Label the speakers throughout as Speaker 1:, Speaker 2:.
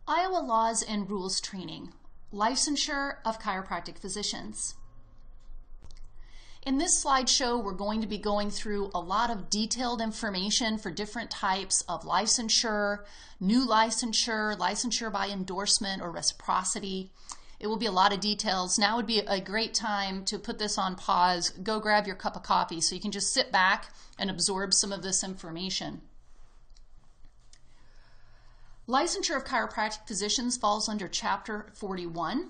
Speaker 1: Iowa Laws and Rules Training, Licensure of Chiropractic Physicians. In this slideshow, we're going to be going through a lot of detailed information for different types of licensure, new licensure, licensure by endorsement or reciprocity. It will be a lot of details. Now would be a great time to put this on pause, go grab your cup of coffee so you can just sit back and absorb some of this information. Licensure of chiropractic physicians falls under Chapter 41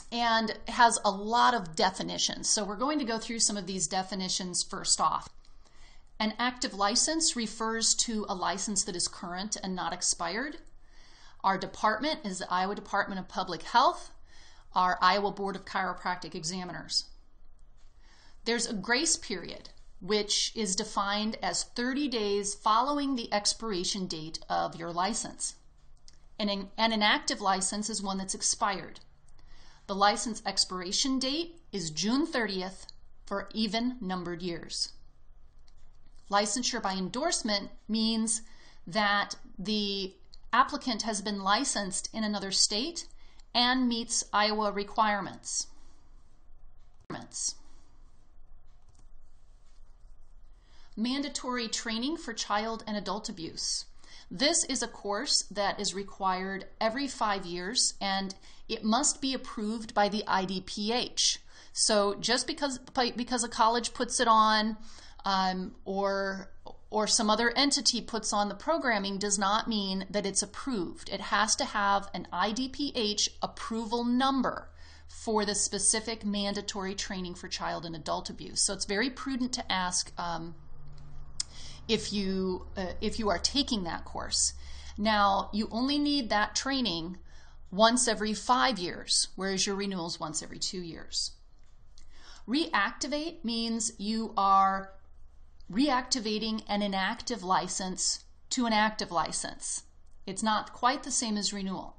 Speaker 1: and has a lot of definitions. So we're going to go through some of these definitions first off. An active license refers to a license that is current and not expired. Our department is the Iowa Department of Public Health, our Iowa Board of Chiropractic Examiners. There's a grace period, which is defined as 30 days following the expiration date of your license. And an active license is one that's expired. The license expiration date is June 30th for even-numbered years. Licensure by endorsement means that the applicant has been licensed in another state and meets Iowa requirements. Mandatory training for child and adult abuse. This is a course that is required every 5 years, and it must be approved by the IDPH. So just because a college puts it on or some other entity puts on the programming does not mean that it's approved. It has to have an IDPH approval number for the specific mandatory training for child and adult abuse. So it's very prudent to ask if you are taking that course. Now, you only need that training once every 5 years, whereas your renewal's once every 2 years. Reactivate means you are reactivating an inactive license to an active license. It's not quite the same as renewal.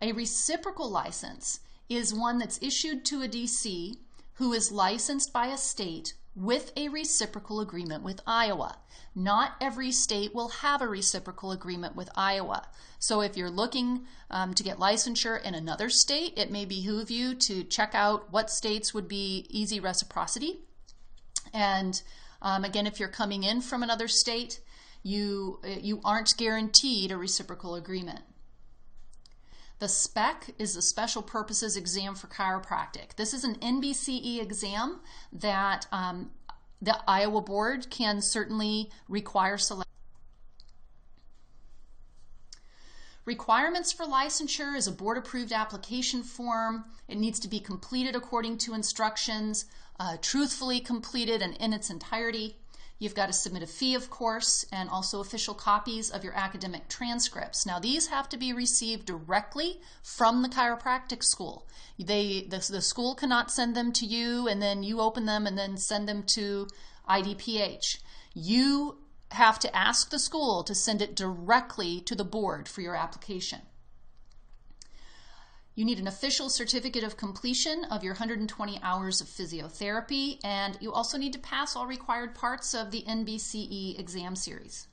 Speaker 1: A reciprocal license is one that's issued to a DC who is licensed by a state with a reciprocal agreement with Iowa. Not every state will have a reciprocal agreement with Iowa. So if you're looking to get licensure in another state, it may behoove you to check out what states would be easy reciprocity. And again, if you're coming in from another state, you aren't guaranteed a reciprocal agreement. The SPEC is the Special Purposes Exam for Chiropractic. This is an NBCE exam that the Iowa Board can certainly require selection. Requirements for licensure is a board-approved application form. It needs to be completed according to instructions, truthfully completed and in its entirety. You've got to submit a fee, of course, and also official copies of your academic transcripts. Now, these have to be received directly from the chiropractic school. The school cannot send them to you, and then you open them and then send them to IDPH. You have to ask the school to send it directly to the board for your application. You need an official certificate of completion of your 120 hours of physiotherapy, and you also need to pass all required parts of the NBCE exam series.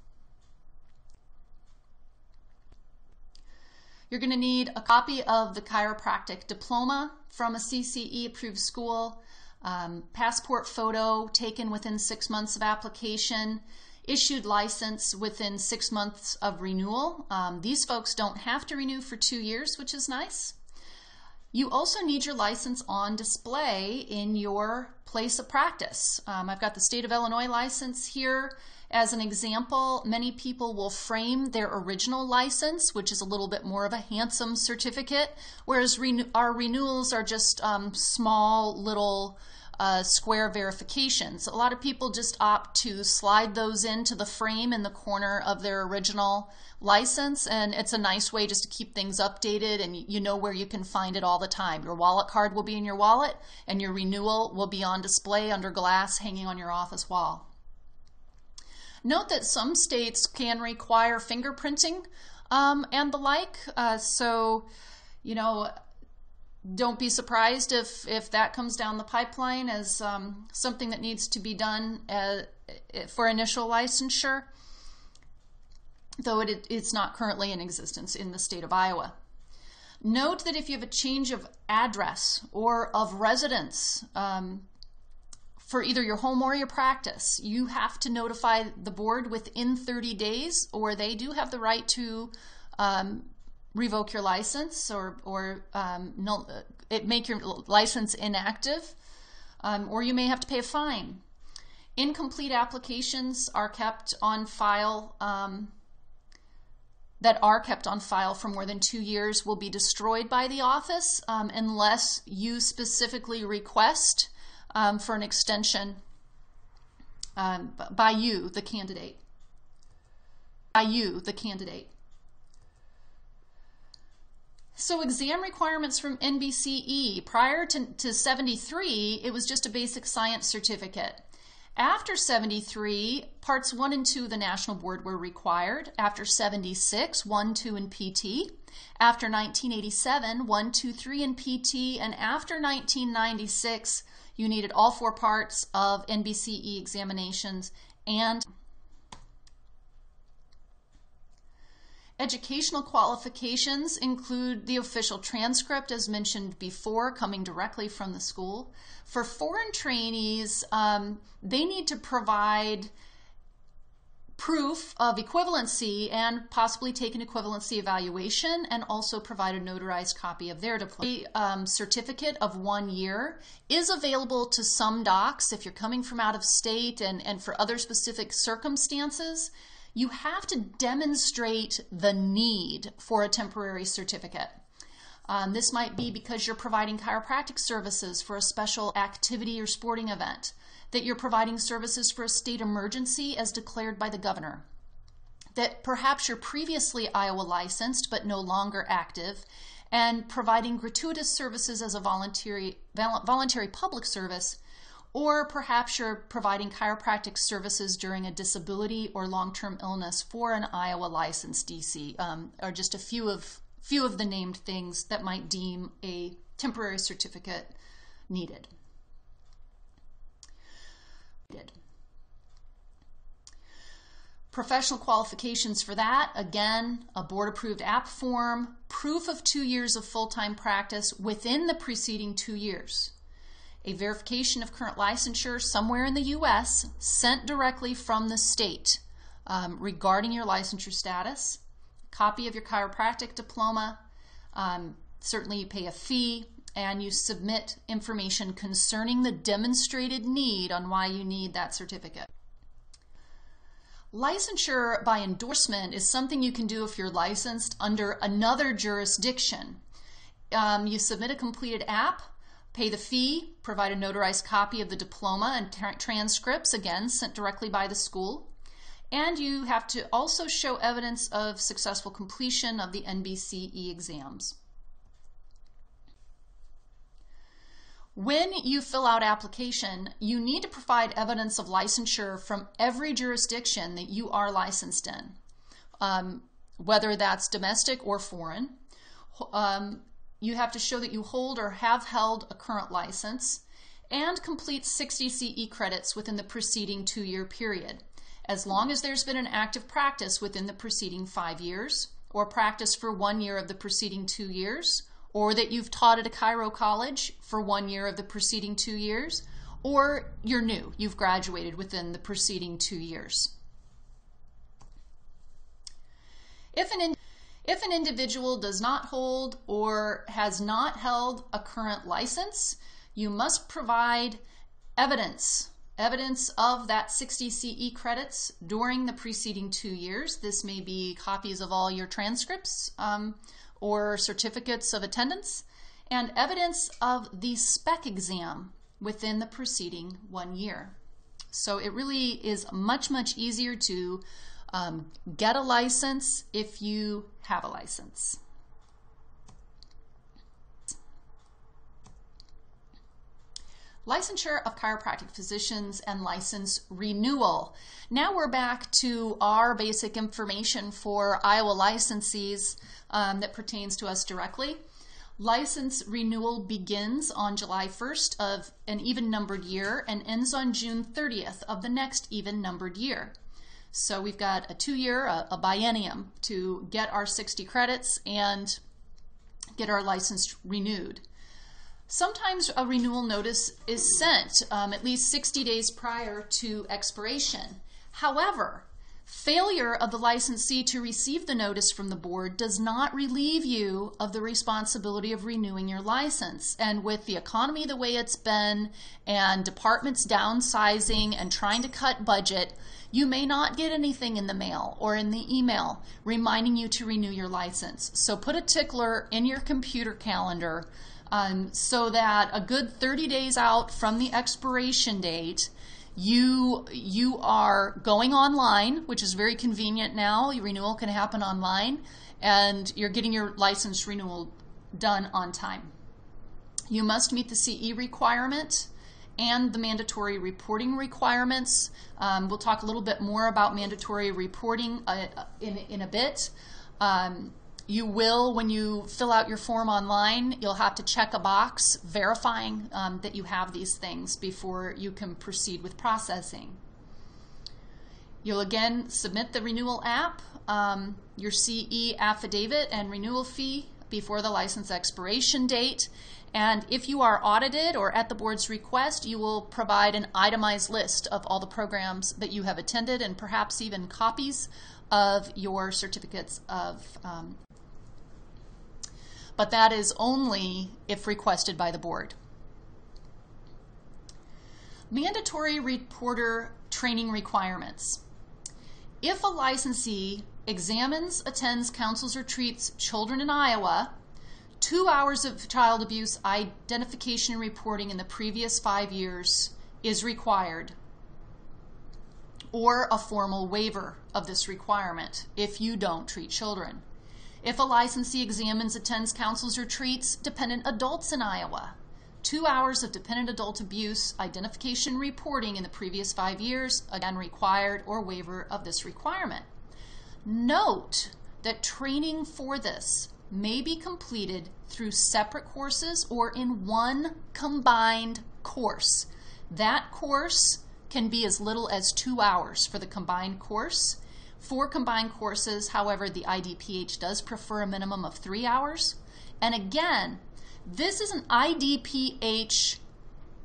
Speaker 1: You're going to need a copy of the chiropractic diploma from a CCE approved school, passport photo taken within 6 months of application, issued license within 6 months of renewal. These folks don't have to renew for 2 years, which is nice. You also need your license on display in your place of practice. I've got the State of Illinois license here as an example. Many people will frame their original license, which is a little bit more of a handsome certificate, whereas our renewals are just small little square verifications. A lot of people just opt to slide those into the frame in the corner of their original license, and it's a nice way just to keep things updated, and you know where you can find it all the time. Your wallet card will be in your wallet, and your renewal will be on display under glass hanging on your office wall. Note that some states can require fingerprinting and the like, so you know, don't be surprised if that comes down the pipeline as something that needs to be done for initial licensure. though it's not currently in existence in the state of Iowa. Note that if you have a change of address or of residence for either your home or your practice, you have to notify the board within 30 days, or they do have the right to revoke your license or make your license inactive, or you may have to pay a fine. Incomplete applications are kept on file, that are kept on file for more than 2 years will be destroyed by the office unless you specifically request for an extension by you, the candidate. So exam requirements from NBCE. Prior to 73, it was just a basic science certificate. After 73, parts 1 and 2 of the National Board were required. After 76, 1, 2, and PT. After 1987, 1, 2, 3, and PT. And after 1996, you needed all 4 parts of NBCE examinations and educational qualifications include the official transcript, as mentioned before, coming directly from the school. For foreign trainees, they need to provide proof of equivalency and possibly take an equivalency evaluation, and also provide a notarized copy of their diploma. A certificate of 1 year is available to some docs if you're coming from out of state and for other specific circumstances. You have to demonstrate the need for a temporary certificate. This might be because you're providing chiropractic services for a special activity or sporting event, that you're providing services for a state emergency as declared by the governor, that perhaps you're previously Iowa licensed but no longer active, and providing gratuitous services as a voluntary public service, or perhaps you're providing chiropractic services during a disability or long-term illness for an Iowa licensed DC, are just a few of the named things that might deem a temporary certificate needed. Professional qualifications for that, again, a board-approved app form, proof of 2 years of full-time practice within the preceding 2 years, a verification of current licensure somewhere in the U.S. sent directly from the state regarding your licensure status, copy of your chiropractic diploma, certainly you pay a fee, and you submit information concerning the demonstrated need on why you need that certificate. Licensure by endorsement is something you can do if you're licensed under another jurisdiction. You submit a completed app, pay the fee, provide a notarized copy of the diploma and transcripts, again, sent directly by the school. And you have to also show evidence of successful completion of the NBCE exams. When you fill out application, you need to provide evidence of licensure from every jurisdiction that you are licensed in, whether that's domestic or foreign. You have to show that you hold or have held a current license and complete 60 CE credits within the preceding 2-year period, as long as there's been an active practice within the preceding 5 years, or practice for 1 year of the preceding 2 years, or that you've taught at a chiro college for 1 year of the preceding 2 years, or you're new, you've graduated within the preceding 2 years. If an individual does not hold or has not held a current license, you must provide evidence of that 60 CE credits during the preceding 2 years. This may be copies of all your transcripts or certificates of attendance, and evidence of the spec exam within the preceding 1 year. So it really is much, much easier to get a license if you have a license. Licensure of chiropractic physicians and license renewal. Now we're back to our basic information for Iowa licensees that pertains to us directly. License renewal begins on July 1st of an even-numbered year and ends on June 30th of the next even-numbered year. So we've got a 2-year, a biennium to get our 60 credits and get our license renewed. Sometimes a renewal notice is sent at least 60 days prior to expiration. However, failure of the licensee to receive the notice from the board does not relieve you of the responsibility of renewing your license. And with the economy the way it's been and departments downsizing and trying to cut budget, you may not get anything in the mail or in the email reminding you to renew your license. So put a tickler in your computer calendar so that a good 30 days out from the expiration date, you are going online, which is very convenient now. Your renewal can happen online, and you're getting your license renewal done on time. You must meet the CE requirement and the mandatory reporting requirements. We'll talk a little bit more about mandatory reporting in a bit. You will, when you fill out your form online, you'll have to check a box verifying that you have these things before you can proceed with processing. You'll again submit the renewal app, your CE affidavit and renewal fee before the license expiration date. And if you are audited or at the board's request, you will provide an itemized list of all the programs that you have attended and perhaps even copies of your certificates of but that is only if requested by the board. Mandatory reporter training requirements. If a licensee examines, attends, counsels, or treats children in Iowa, 2 hours of child abuse identification and reporting in the previous 5 years is required, or a formal waiver of this requirement if you don't treat children. If a licensee examines, attends, counsels, or treats dependent adults in Iowa, 2 hours of dependent adult abuse identification reporting in the previous 5 years, again required, or waiver of this requirement. Note that training for this may be completed through separate courses or in one combined course. That course can be as little as 2 hours for the combined course. For combined courses, however, the IDPH does prefer a minimum of 3 hours. And again, this is an IDPH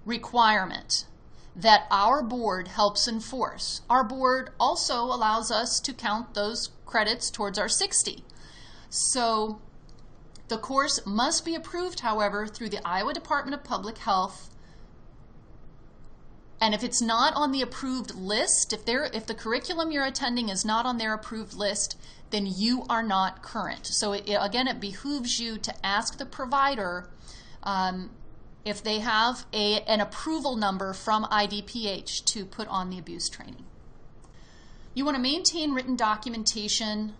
Speaker 1: requirement that our board helps enforce. Our board also allows us to count those credits towards our 60. So the course must be approved, however, through the Iowa Department of Public Health. And if it's not on the approved list, if the curriculum you're attending is not on their approved list, then you are not current. So again, it behooves you to ask the provider if they have an approval number from IDPH to put on the abuse training. You want to maintain written documentation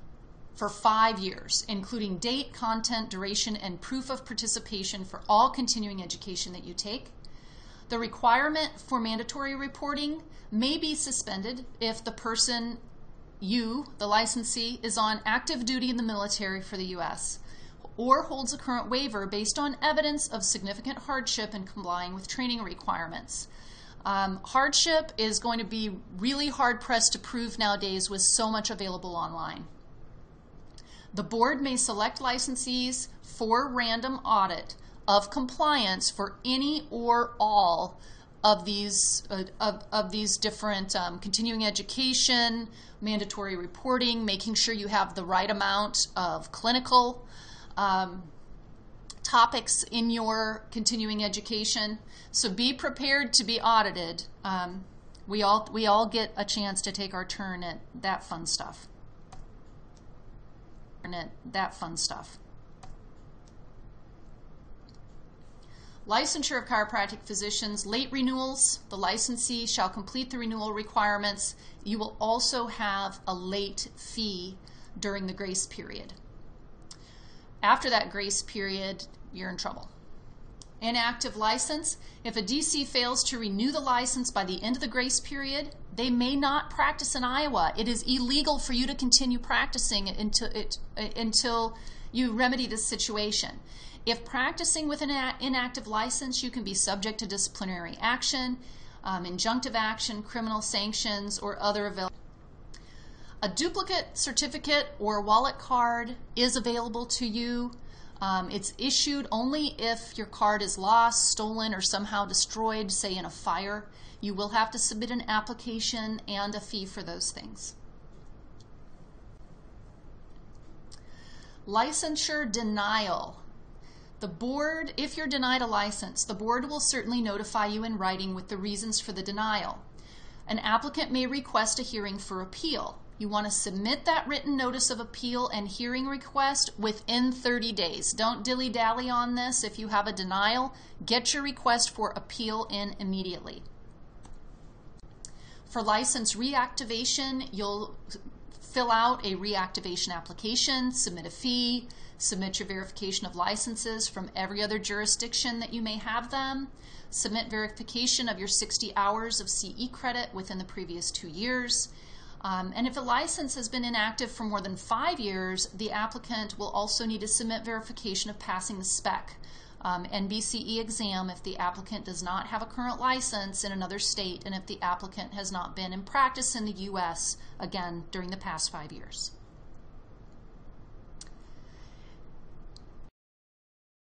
Speaker 1: for 5 years, including date, content, duration, and proof of participation for all continuing education that you take. The requirement for mandatory reporting may be suspended if the person, the licensee, is on active duty in the military for the U.S. or holds a current waiver based on evidence of significant hardship in complying with training requirements. Hardship is going to be really hard-pressed to prove nowadays with so much available online. The board may select licensees for random audit of compliance for any or all of these different continuing education, mandatory reporting, making sure you have the right amount of clinical topics in your continuing education. So be prepared to be audited. We all get a chance to take our turn at that fun stuff. Licensure of chiropractic physicians, late renewals, the licensee shall complete the renewal requirements. You will also have a late fee during the grace period. After that grace period, you're in trouble. Inactive license, if a DC fails to renew the license by the end of the grace period, they may not practice in Iowa. It is illegal for you to continue practicing until you remedy this situation. If practicing with an inactive license, you can be subject to disciplinary action, injunctive action, criminal sanctions, or other available. A duplicate certificate or wallet card is available to you. It's issued only if your card is lost, stolen, or somehow destroyed, say in a fire. You will have to submit an application and a fee for those things. Licensure denial. The board, if you're denied a license, the board will certainly notify you in writing with the reasons for the denial. An applicant may request a hearing for appeal. You want to submit that written notice of appeal and hearing request within 30 days. Don't dilly-dally on this. If you have a denial, get your request for appeal in immediately. For license reactivation, you'll fill out a reactivation application, submit a fee, submit your verification of licenses from every other jurisdiction that you may have them, submit verification of your 60 hours of CE credit within the previous 2 years. And if a license has been inactive for more than 5 years, the applicant will also need to submit verification of passing the spec NBCE exam if the applicant does not have a current license in another state and if the applicant has not been in practice in the U.S., again, during the past 5 years.